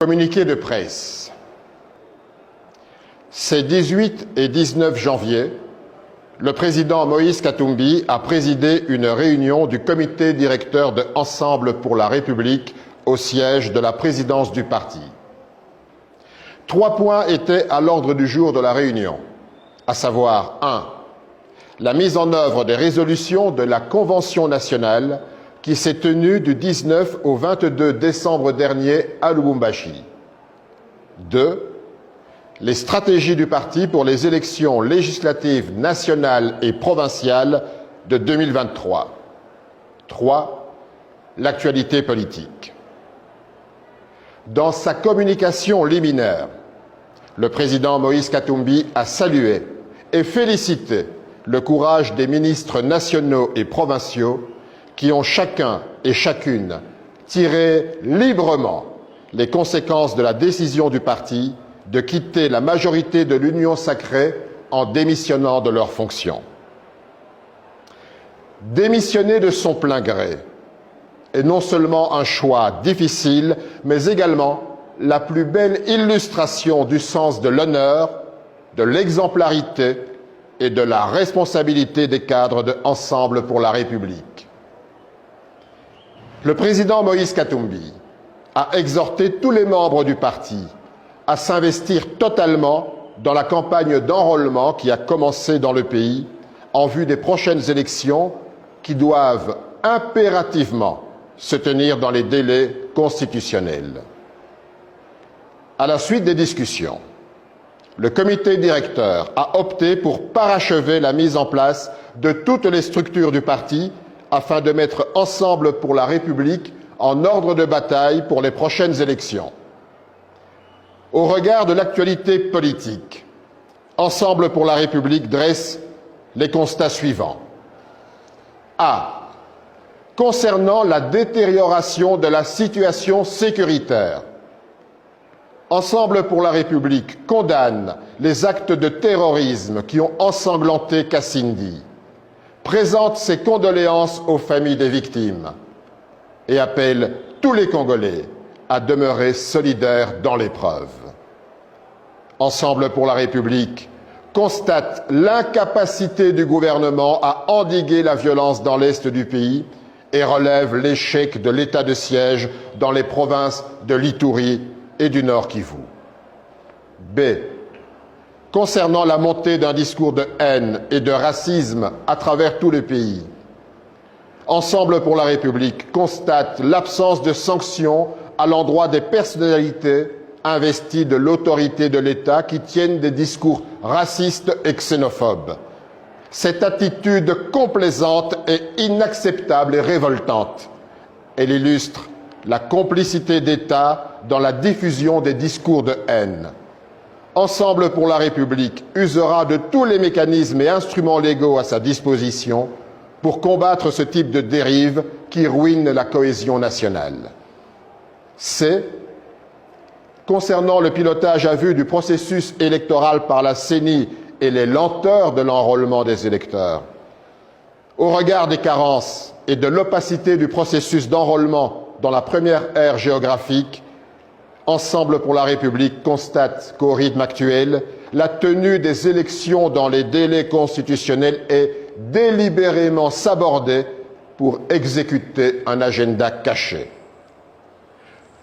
Communiqué de presse. Ces 18 et 19 janvier, le président Moïse Katumbi a présidé une réunion du comité directeur de Ensemble pour la République au siège de la présidence du parti. 3 points étaient à l'ordre du jour de la réunion, à savoir 1. La mise en œuvre des résolutions de la Convention nationale qui s'est tenue du 19 au 22 décembre dernier à Lubumbashi. 2. Les stratégies du parti pour les élections législatives nationales et provinciales de 2023. 3. L'actualité politique. Dans sa communication liminaire, le président Moïse Katumbi a salué et félicité le courage des ministres nationaux et provinciaux qui ont chacun et chacune tiré librement les conséquences de la décision du parti de quitter la majorité de l'Union sacrée en démissionnant de leurs fonctions. Démissionner de son plein gré est non seulement un choix difficile, mais également la plus belle illustration du sens de l'honneur, de l'exemplarité et de la responsabilité des cadres de Ensemble pour la République. Le président Moïse Katumbi a exhorté tous les membres du parti à s'investir totalement dans la campagne d'enrôlement qui a commencé dans le pays en vue des prochaines élections qui doivent impérativement se tenir dans les délais constitutionnels. À la suite des discussions, le comité directeur a opté pour parachever la mise en place de toutes les structures du parti afin de mettre Ensemble pour la République en ordre de bataille pour les prochaines élections. Au regard de l'actualité politique, Ensemble pour la République dresse les constats suivants. A. Concernant la détérioration de la situation sécuritaire, Ensemble pour la République condamne les actes de terrorisme qui ont ensanglanté Kasindi, présente ses condoléances aux familles des victimes et appelle tous les Congolais à demeurer solidaires dans l'épreuve. Ensemble pour la République constate l'incapacité du gouvernement à endiguer la violence dans l'est du pays et relève l'échec de l'état de siège dans les provinces de l'Ituri et du Nord Kivu. B. Concernant la montée d'un discours de haine et de racisme à travers tout le pays, Ensemble pour la République constate l'absence de sanctions à l'endroit des personnalités investies de l'autorité de l'État qui tiennent des discours racistes et xénophobes. Cette attitude complaisante est inacceptable et révoltante. Elle illustre la complicité d'État dans la diffusion des discours de haine. Ensemble pour la République usera de tous les mécanismes et instruments légaux à sa disposition pour combattre ce type de dérive qui ruine la cohésion nationale. C. Concernant le pilotage à vue du processus électoral par la CENI et les lenteurs de l'enrôlement des électeurs, au regard des carences et de l'opacité du processus d'enrôlement dans la première ère géographique, Ensemble pour la République constate qu'au rythme actuel, la tenue des élections dans les délais constitutionnels est délibérément sabordée pour exécuter un agenda caché.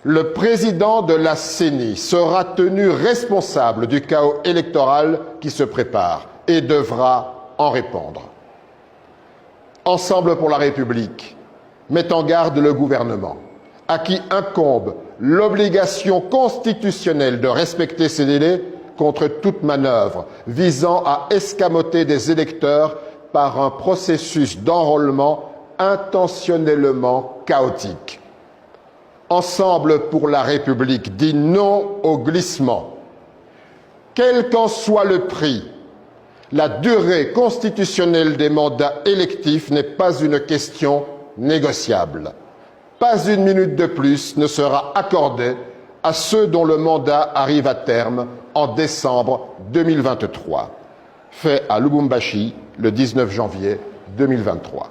Le président de la CENI sera tenu responsable du chaos électoral qui se prépare et devra en répondre. Ensemble pour la République met en garde le gouvernement, à qui incombe l'obligation constitutionnelle de respecter ces délais contre toute manœuvre visant à escamoter des électeurs par un processus d'enrôlement intentionnellement chaotique. Ensemble pour la République dit non au glissement. Quel qu'en soit le prix, la durée constitutionnelle des mandats électifs n'est pas une question négociable. Pas une minute de plus ne sera accordée à ceux dont le mandat arrive à terme en décembre 2023. Fait à Lubumbashi le 19 janvier 2023.